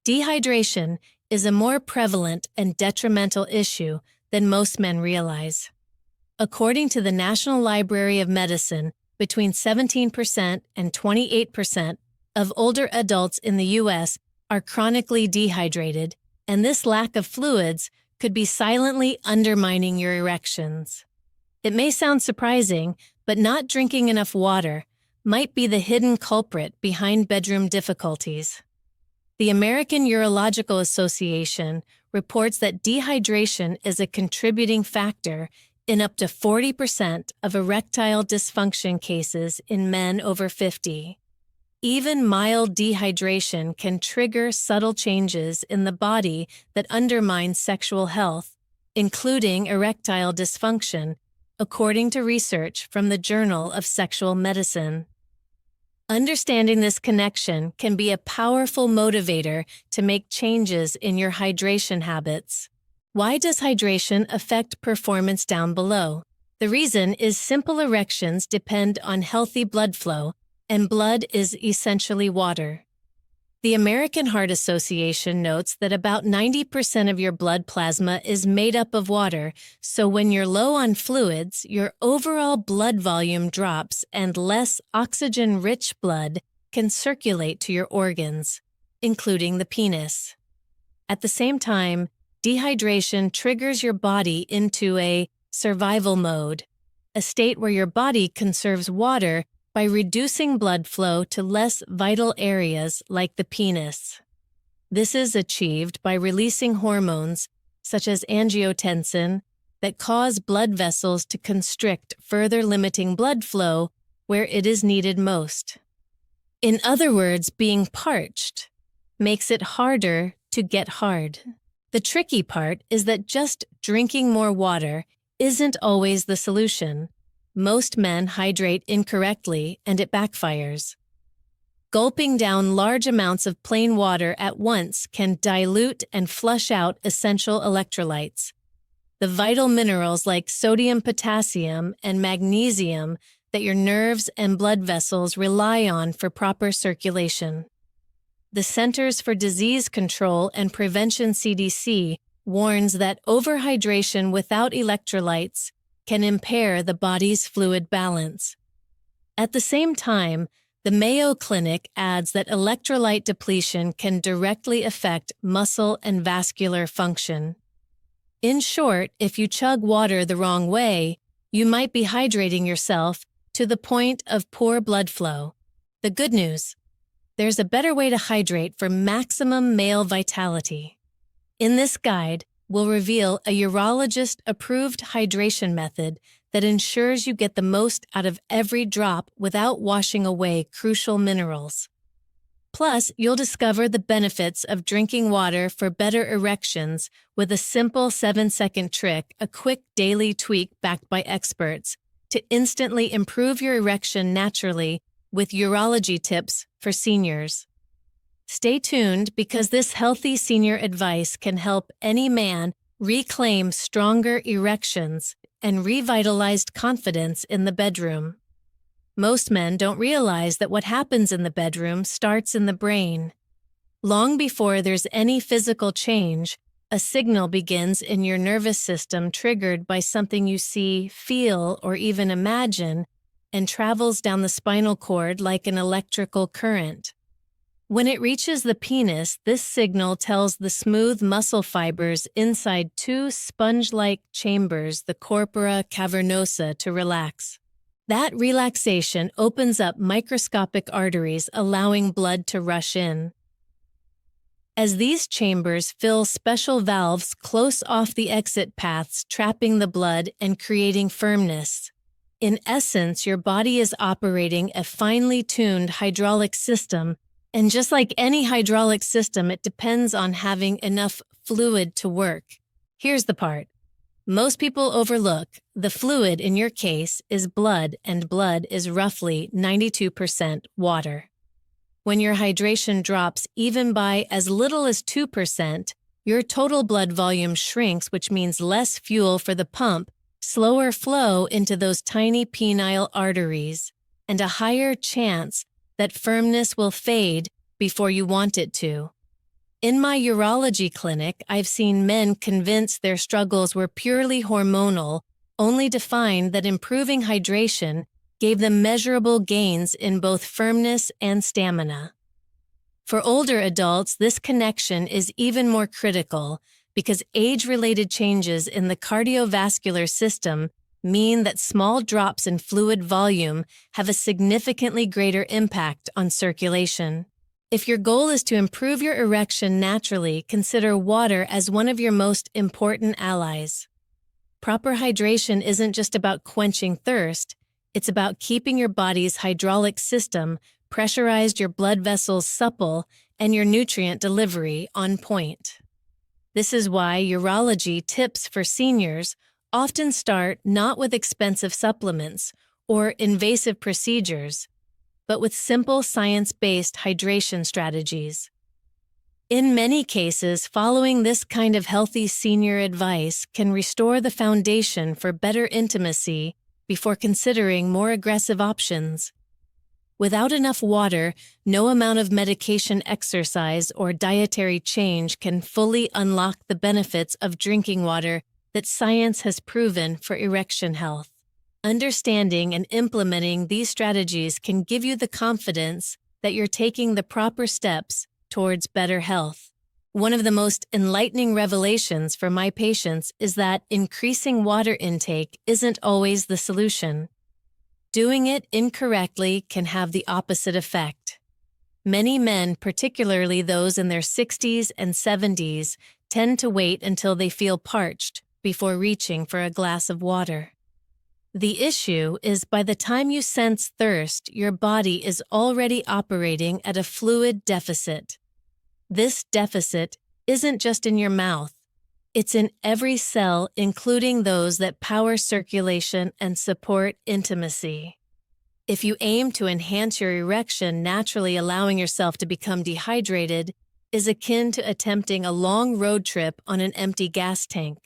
Dehydration is a more prevalent and detrimental issue than most men realize. According to the National Library of Medicine, between 17% and 28% of older adults in the U.S. are chronically dehydrated, and this lack of fluids could be silently undermining your erections. It may sound surprising, but not drinking enough water might be the hidden culprit behind bedroom difficulties. The American Urological Association reports that dehydration is a contributing factor in up to 40% of erectile dysfunction cases in men over 50. Even mild dehydration can trigger subtle changes in the body that undermine sexual health, including erectile dysfunction, according to research from the Journal of Sexual Medicine. Understanding this connection can be a powerful motivator to make changes in your hydration habits. Why does hydration affect performance down below? The reason is simple erections depend on healthy blood flow, and blood is essentially water. The American Heart Association notes that about 90% of your blood plasma is made up of water, so when you're low on fluids, your overall blood volume drops and less oxygen-rich blood can circulate to your organs, including the penis. At the same time, dehydration triggers your body into a survival mode, a state where your body conserves water by reducing blood flow to less vital areas like the penis. This is achieved by releasing hormones, such as angiotensin, that cause blood vessels to constrict, further limiting blood flow where it is needed most. In other words, being parched makes it harder to get hard. The tricky part is that just drinking more water isn't always the solution. Most men hydrate incorrectly, and it backfires. Gulping down large amounts of plain water at once can dilute and flush out essential electrolytes, the vital minerals like sodium, potassium, and magnesium that your nerves and blood vessels rely on for proper circulation. The Centers for Disease Control and Prevention (CDC) warns that overhydration without electrolytes can impair the body's fluid balance. At the same time, the Mayo Clinic adds that electrolyte depletion can directly affect muscle and vascular function. In short, if you chug water the wrong way, you might be hydrating yourself to the point of poor blood flow. The good news: there's a better way to hydrate for maximum male vitality. In this guide, we'll reveal a urologist-approved hydration method that ensures you get the most out of every drop without washing away crucial minerals. Plus, you'll discover the benefits of drinking water for better erections with a simple 7-second trick, a quick daily tweak backed by experts, to instantly improve your erection naturally with urology tips for seniors. Stay tuned, because this healthy senior advice can help any man reclaim stronger erections and revitalized confidence in the bedroom. Most men don't realize that what happens in the bedroom starts in the brain. Long before there's any physical change, a signal begins in your nervous system triggered by something you see, feel, or even imagine, and travels down the spinal cord like an electrical current. When it reaches the penis, this signal tells the smooth muscle fibers inside two sponge-like chambers, the corpora cavernosa, to relax. That relaxation opens up microscopic arteries, allowing blood to rush in. As these chambers fill, special valves close off the exit paths, trapping the blood and creating firmness. In essence, your body is operating a finely tuned hydraulic system, and just like any hydraulic system, it depends on having enough fluid to work. Here's the part most people overlook: the fluid in your case is blood, and blood is roughly 92% water. When your hydration drops even by as little as 2%, your total blood volume shrinks, which means less fuel for the pump, slower flow into those tiny penile arteries, and a higher chance that firmness will fade before you want it to. In my urology clinic, I've seen men convinced their struggles were purely hormonal, only to find that improving hydration gave them measurable gains in both firmness and stamina. For older adults, this connection is even more critical because age-related changes in the cardiovascular system mean that small drops in fluid volume have a significantly greater impact on circulation. If your goal is to improve your erection naturally, consider water as one of your most important allies. Proper hydration isn't just about quenching thirst, it's about keeping your body's hydraulic system pressurized, your blood vessels supple, and your nutrient delivery on point. This is why urology tips for seniors often start not with expensive supplements or invasive procedures, but with simple science-based hydration strategies. In many cases, following this kind of healthy senior advice can restore the foundation for better intimacy before considering more aggressive options. Without enough water, no amount of medication, exercise, or dietary change can fully unlock the benefits of drinking water that science has proven for erection health. Understanding and implementing these strategies can give you the confidence that you're taking the proper steps towards better health. One of the most enlightening revelations for my patients is that increasing water intake isn't always the solution. Doing it incorrectly can have the opposite effect. Many men, particularly those in their 60s and 70s, tend to wait until they feel parched before reaching for a glass of water. The issue is by the time you sense thirst, your body is already operating at a fluid deficit. This deficit isn't just in your mouth. It's in every cell, including those that power circulation and support intimacy. If you aim to enhance your erection, naturally allowing yourself to become dehydrated is akin to attempting a long road trip on an empty gas tank.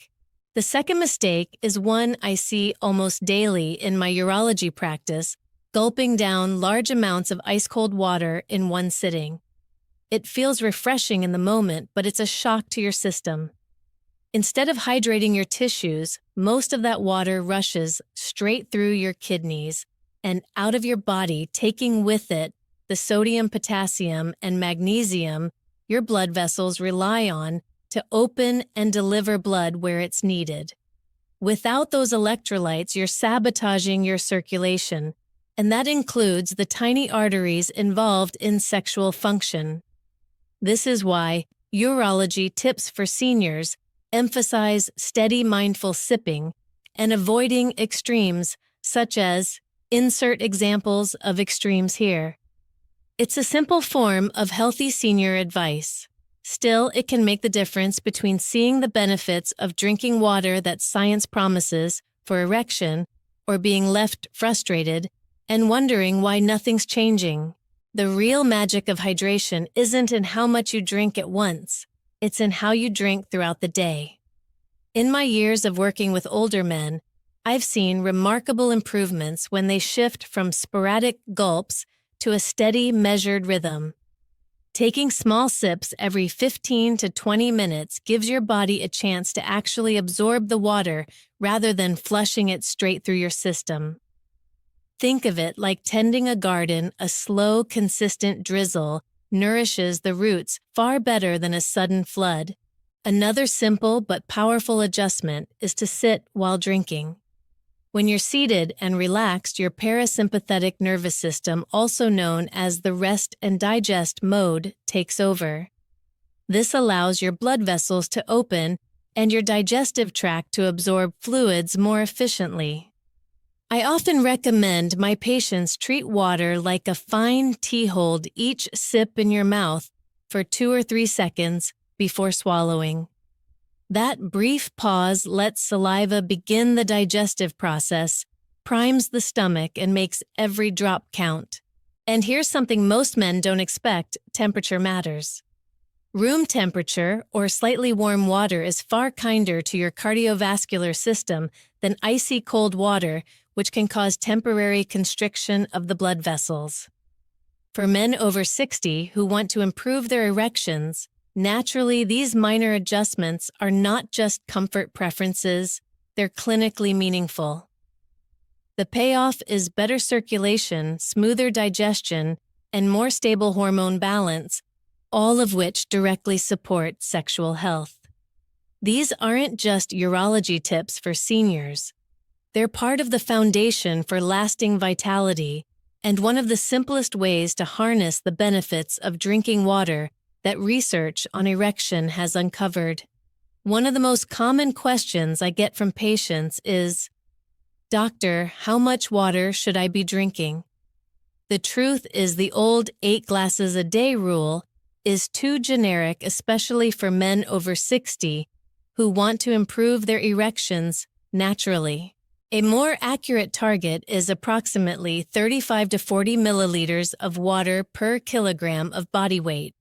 The second mistake is one I see almost daily in my urology practice: gulping down large amounts of ice-cold water in one sitting. It feels refreshing in the moment, but it's a shock to your system. Instead of hydrating your tissues, most of that water rushes straight through your kidneys and out of your body, taking with it the sodium, potassium, and magnesium your blood vessels rely on to open and deliver blood where it's needed. Without those electrolytes, you're sabotaging your circulation, and that includes the tiny arteries involved in sexual function. This is why urology tips for seniors emphasize steady, mindful sipping and avoiding extremes, such as insert examples of extremes here. It's a simple form of healthy senior advice. Still, it can make the difference between seeing the benefits of drinking water that science promises for erection or being left frustrated and wondering why nothing's changing. The real magic of hydration isn't in how much you drink at once. It's in how you drink throughout the day. In my years of working with older men, I've seen remarkable improvements when they shift from sporadic gulps to a steady, measured rhythm. Taking small sips every 15 to 20 minutes gives your body a chance to actually absorb the water rather than flushing it straight through your system. Think of it like tending a garden. A slow, consistent drizzle nourishes the roots far better than a sudden flood. Another simple but powerful adjustment is to sit while drinking. When you're seated and relaxed, your parasympathetic nervous system, also known as the rest and digest mode, takes over. This allows your blood vessels to open and your digestive tract to absorb fluids more efficiently. I often recommend my patients treat water like a fine tea. Hold each sip in your mouth for 2 or 3 seconds before swallowing. That brief pause lets saliva begin the digestive process, primes the stomach, and makes every drop count. And here's something most men don't expect: temperature matters. Room temperature or slightly warm water is far kinder to your cardiovascular system than icy cold water, which can cause temporary constriction of the blood vessels. For men over 60 who want to improve their erections, Naturally, these minor adjustments are not just comfort preferences, they're clinically meaningful. The payoff is better circulation, smoother digestion, and more stable hormone balance, all of which directly support sexual health. These aren't just urology tips for seniors. They're part of the foundation for lasting vitality and one of the simplest ways to harness the benefits of drinking water that research on erection has uncovered. One of the most common questions I get from patients is, "Doctor, how much water should I be drinking?" The truth is the old 8 glasses a day rule is too generic, especially for men over 60 who want to improve their erections naturally. A more accurate target is approximately 35 to 40 milliliters of water per kilogram of body weight.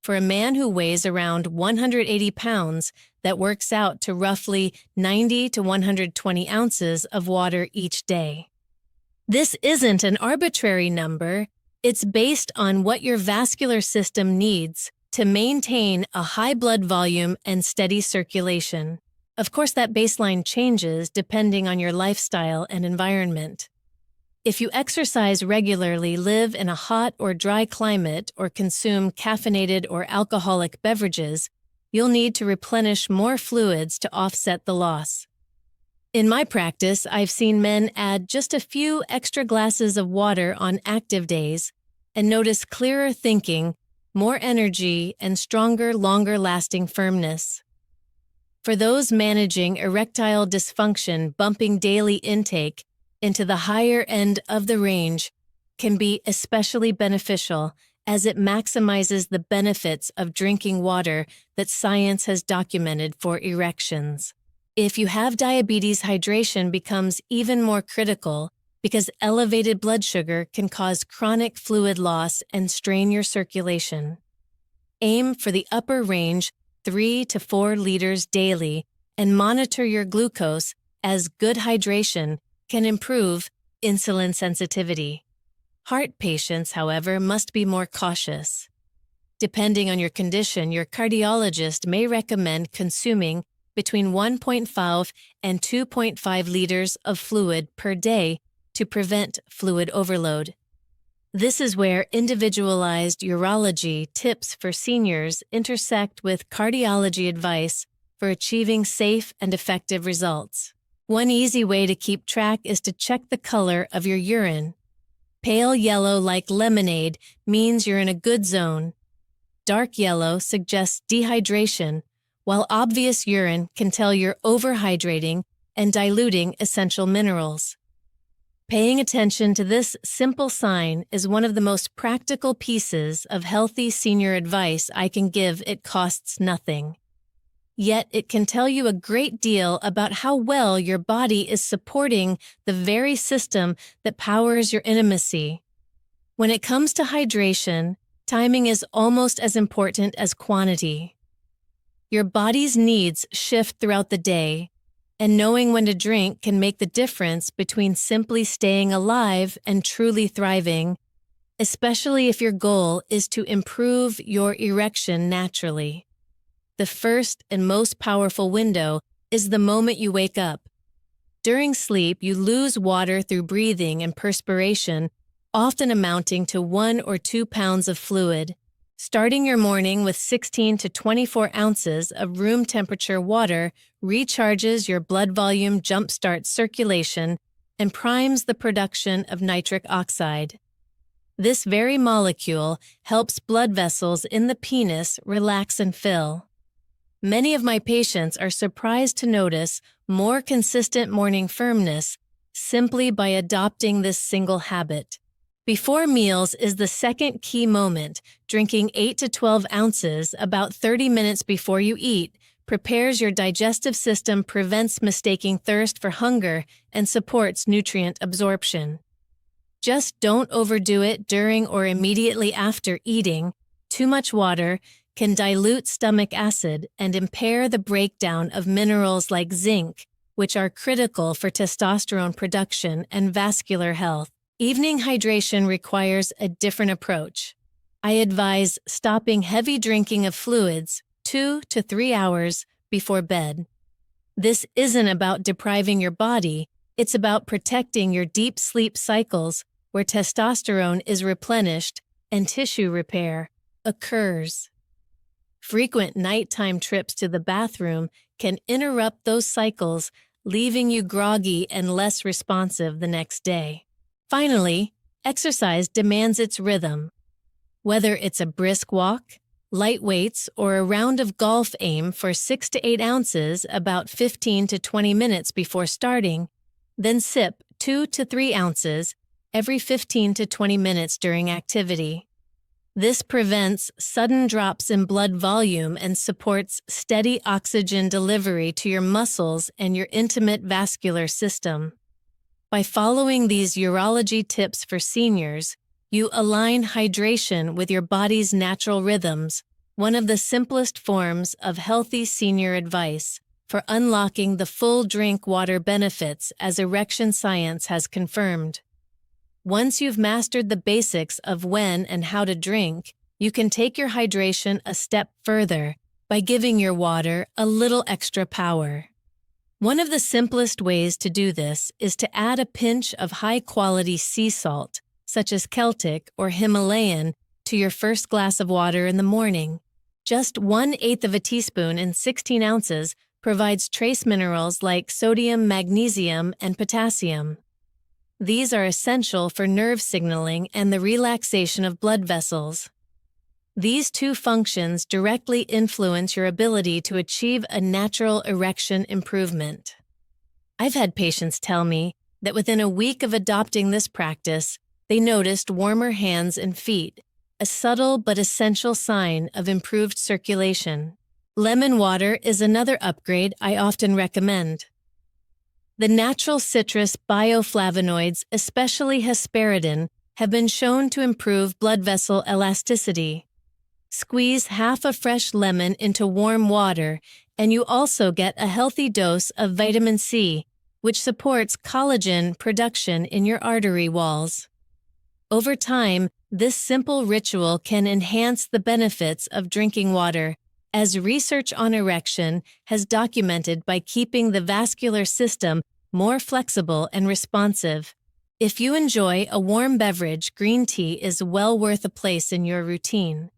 For a man who weighs around 180 pounds, that works out to roughly 90 to 120 ounces of water each day. This isn't an arbitrary number. It's based on what your vascular system needs to maintain a high blood volume and steady circulation. Of course, that baseline changes depending on your lifestyle and environment. If you exercise regularly, live in a hot or dry climate, or consume caffeinated or alcoholic beverages, you'll need to replenish more fluids to offset the loss. In my practice, I've seen men add just a few extra glasses of water on active days and notice clearer thinking, more energy, and stronger, longer-lasting firmness. For those managing erectile dysfunction, bumping daily intake into the higher end of the range can be especially beneficial, as it maximizes the benefits of drinking water that science has documented for erections. If you have diabetes, hydration becomes even more critical because elevated blood sugar can cause chronic fluid loss and strain your circulation. Aim for the upper range, 3 to 4 liters daily, and monitor your glucose, as good hydration can improve insulin sensitivity. Heart patients, however, must be more cautious. Depending on your condition, your cardiologist may recommend consuming between 1.5 and 2.5 liters of fluid per day to prevent fluid overload. This is where individualized urology tips for seniors intersect with cardiology advice for achieving safe and effective results. One easy way to keep track is to check the color of your urine. Pale yellow, like lemonade, means you're in a good zone. Dark yellow suggests dehydration, while obvious urine can tell you're overhydrating and diluting essential minerals. Paying attention to this simple sign is one of the most practical pieces of healthy senior advice I can give. It costs nothing. Yet it can tell you a great deal about how well your body is supporting the very system that powers your intimacy. When it comes to hydration, timing is almost as important as quantity. Your body's needs shift throughout the day, and knowing when to drink can make the difference between simply staying alive and truly thriving, especially if your goal is to improve your erection naturally. The first and most powerful window is the moment you wake up. During sleep, you lose water through breathing and perspiration, often amounting to 1 or 2 pounds of fluid. Starting your morning with 16 to 24 ounces of room temperature water recharges your blood volume, jumpstarts circulation, and primes the production of nitric oxide. This very molecule helps blood vessels in the penis relax and fill. Many of my patients are surprised to notice more consistent morning firmness simply by adopting this single habit. Before meals is the second key moment. Drinking 8 to 12 ounces about 30 minutes before you eat prepares your digestive system, prevents mistaking thirst for hunger, and supports nutrient absorption. Just don't overdo it during or immediately after eating. Too much water can dilute stomach acid and impair the breakdown of minerals like zinc, which are critical for testosterone production and vascular health. Evening hydration requires a different approach. I advise stopping heavy drinking of fluids 2 to 3 hours before bed. This isn't about depriving your body, it's about protecting your deep sleep cycles where testosterone is replenished and tissue repair occurs. Frequent nighttime trips to the bathroom can interrupt those cycles, leaving you groggy and less responsive the next day. Finally, exercise demands its rhythm. Whether it's a brisk walk, light weights, or a round of golf, aim for 6 to 8 ounces about 15 to 20 minutes before starting, then sip 2 to 3 ounces every 15 to 20 minutes during activity. This prevents sudden drops in blood volume and supports steady oxygen delivery to your muscles and your intimate vascular system. By following these urology tips for seniors, you align hydration with your body's natural rhythms, one of the simplest forms of healthy senior advice for unlocking the full drink water benefits, as erection science has confirmed. Once you've mastered the basics of when and how to drink, you can take your hydration a step further by giving your water a little extra power. One of the simplest ways to do this is to add a pinch of high-quality sea salt, such as Celtic or Himalayan, to your first glass of water in the morning. Just 1/8 of a teaspoon in 16 ounces provides trace minerals like sodium, magnesium, and potassium. These are essential for nerve signaling and the relaxation of blood vessels. These two functions directly influence your ability to achieve a natural erection improvement. I've had patients tell me that within a week of adopting this practice, they noticed warmer hands and feet, a subtle but essential sign of improved circulation. Lemon water is another upgrade I often recommend. The natural citrus bioflavonoids, especially hesperidin, have been shown to improve blood vessel elasticity. Squeeze half a fresh lemon into warm water, and you also get a healthy dose of vitamin C, which supports collagen production in your artery walls. Over time, this simple ritual can enhance the benefits of drinking water, as research on erection has documented, by keeping the vascular system more flexible and responsive. If you enjoy a warm beverage, green tea is well worth a place in your routine.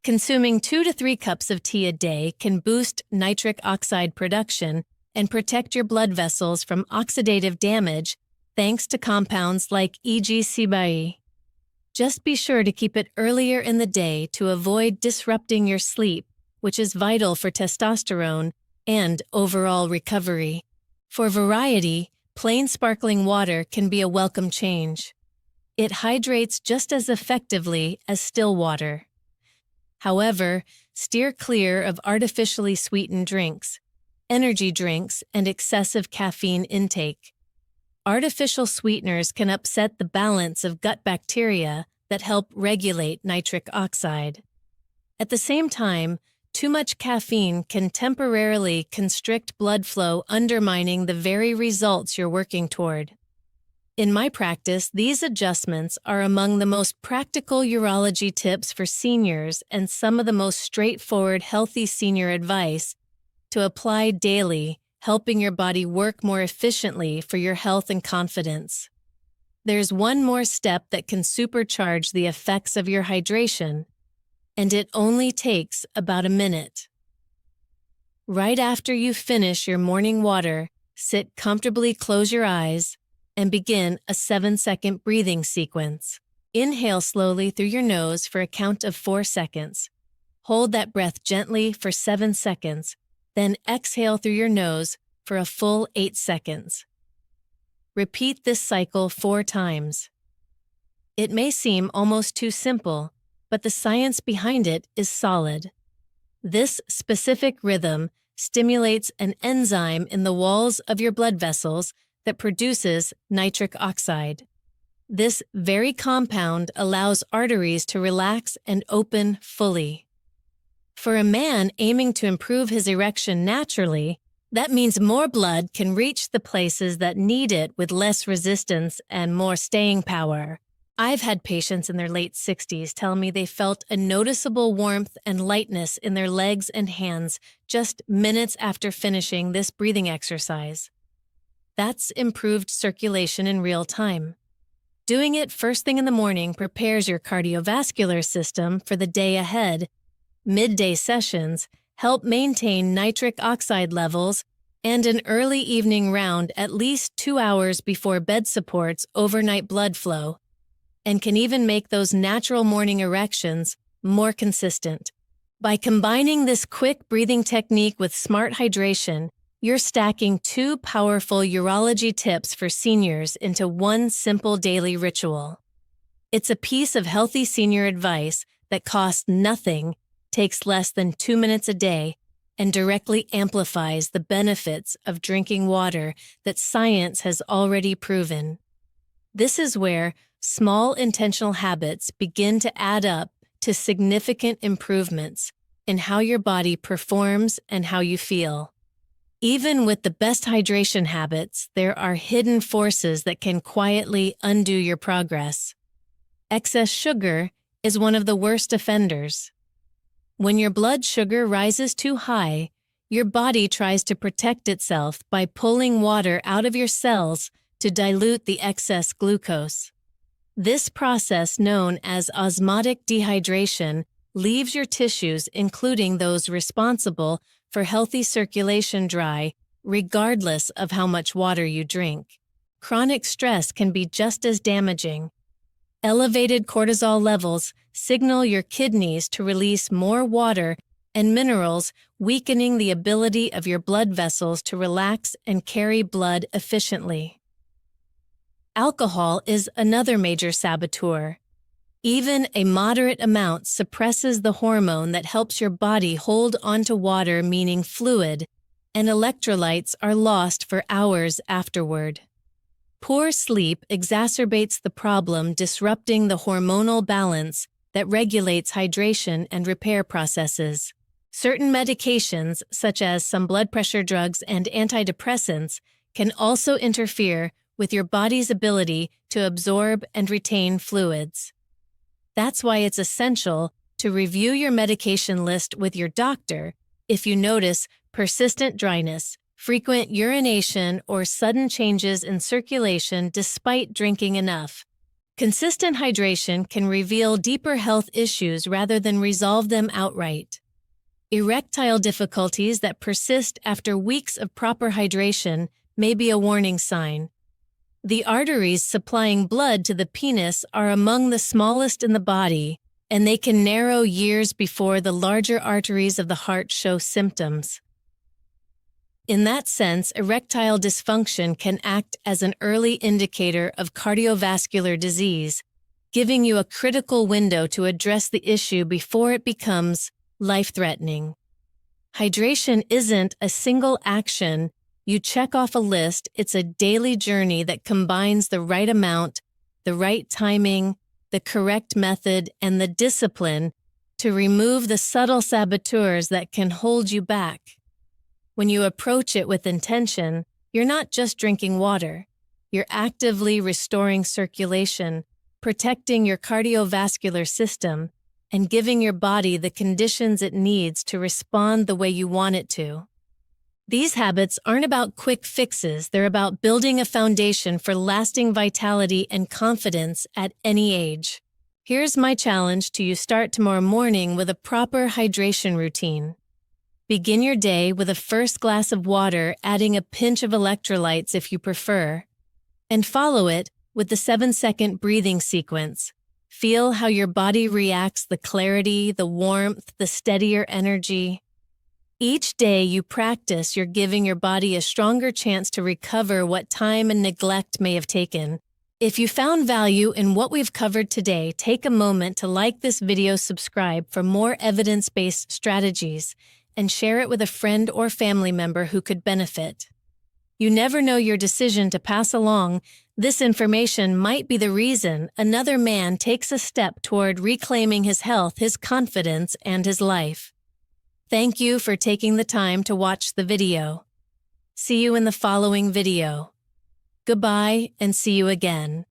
Consuming 2 to 3 cups of tea a day can boost nitric oxide production and protect your blood vessels from oxidative damage thanks to compounds like EGCBI. Just be sure to keep it earlier in the day to avoid disrupting your sleep, which is vital for testosterone and overall recovery. For variety, plain sparkling water can be a welcome change. It hydrates just as effectively as still water. However, steer clear of artificially sweetened drinks, energy drinks, and excessive caffeine intake. Artificial sweeteners can upset the balance of gut bacteria that help regulate nitric oxide. At the same time, too much caffeine can temporarily constrict blood flow, undermining the very results you're working toward. In my practice, these adjustments are among the most practical urology tips for seniors and some of the most straightforward healthy senior advice to apply daily, helping your body work more efficiently for your health and confidence. There's one more step that can supercharge the effects of your hydration, and it only takes about a minute. Right after you finish your morning water, sit comfortably, close your eyes, and begin a 7-second breathing sequence. Inhale slowly through your nose for a count of 4 seconds. Hold that breath gently for 7 seconds, then exhale through your nose for a full 8 seconds. Repeat this cycle 4 times. It may seem almost too simple, but the science behind it is solid. This specific rhythm stimulates an enzyme in the walls of your blood vessels that produces nitric oxide. This very compound allows arteries to relax and open fully. For a man aiming to improve his erection naturally, that means more blood can reach the places that need it with less resistance and more staying power. I've had patients in their late 60s tell me they felt a noticeable warmth and lightness in their legs and hands just minutes after finishing this breathing exercise. That's improved circulation in real time. Doing it first thing in the morning prepares your cardiovascular system for the day ahead. Midday sessions help maintain nitric oxide levels, and an early evening round at least 2 hours before bed supports overnight blood flow, and can even make those natural morning erections more consistent. By combining this quick breathing technique with smart hydration, you're stacking two powerful urology tips for seniors into one simple daily ritual. It's a piece of healthy senior advice that costs nothing, takes less than 2 minutes a day, and directly amplifies the benefits of drinking water that science has already proven. This is where small intentional habits begin to add up to significant improvements in how your body performs and how you feel. Even with the best hydration habits, there are hidden forces that can quietly undo your progress. Excess sugar is one of the worst offenders. When your blood sugar rises too high, your body tries to protect itself by pulling water out of your cells to dilute the excess glucose. This process, known as osmotic dehydration, leaves your tissues, including those responsible for healthy circulation, dry, regardless of how much water you drink. Chronic stress can be just as damaging. Elevated cortisol levels signal your kidneys to release more water and minerals, weakening the ability of your blood vessels to relax and carry blood efficiently. Alcohol is another major saboteur. Even a moderate amount suppresses the hormone that helps your body hold onto water, meaning fluid, and electrolytes are lost for hours afterward. Poor sleep exacerbates the problem, disrupting the hormonal balance that regulates hydration and repair processes. Certain medications, such as some blood pressure drugs and antidepressants, can also interfere with your body's ability to absorb and retain fluids. That's why it's essential to review your medication list with your doctor if you notice persistent dryness, frequent urination, or sudden changes in circulation despite drinking enough. Consistent hydration can reveal deeper health issues rather than resolve them outright. Erectile difficulties that persist after weeks of proper hydration may be a warning sign. The arteries supplying blood to the penis are among the smallest in the body, and they can narrow years before the larger arteries of the heart show symptoms. In that sense, erectile dysfunction can act as an early indicator of cardiovascular disease, giving you a critical window to address the issue before it becomes life-threatening. Hydration isn't a single action you check off a list. It's a daily journey that combines the right amount, the right timing, the correct method, and the discipline to remove the subtle saboteurs that can hold you back. When you approach it with intention, you're not just drinking water. You're actively restoring circulation, protecting your cardiovascular system, and giving your body the conditions it needs to respond the way you want it to. These habits aren't about quick fixes, they're about building a foundation for lasting vitality and confidence at any age. Here's my challenge to you: start tomorrow morning with a proper hydration routine. Begin your day with a first glass of water, adding a pinch of electrolytes if you prefer, and follow it with the 7-second breathing sequence. Feel how your body reacts, the clarity, the warmth, the steadier energy. Each day you practice, you're giving your body a stronger chance to recover what time and neglect may have taken. If you found value in what we've covered today, take a moment to like this video, subscribe for more evidence-based strategies, and share it with a friend or family member who could benefit. You never know, your decision to pass along this information might be the reason another man takes a step toward reclaiming his health, his confidence, and his life. Thank you for taking the time to watch the video. See you in the following video. Goodbye, and see you again.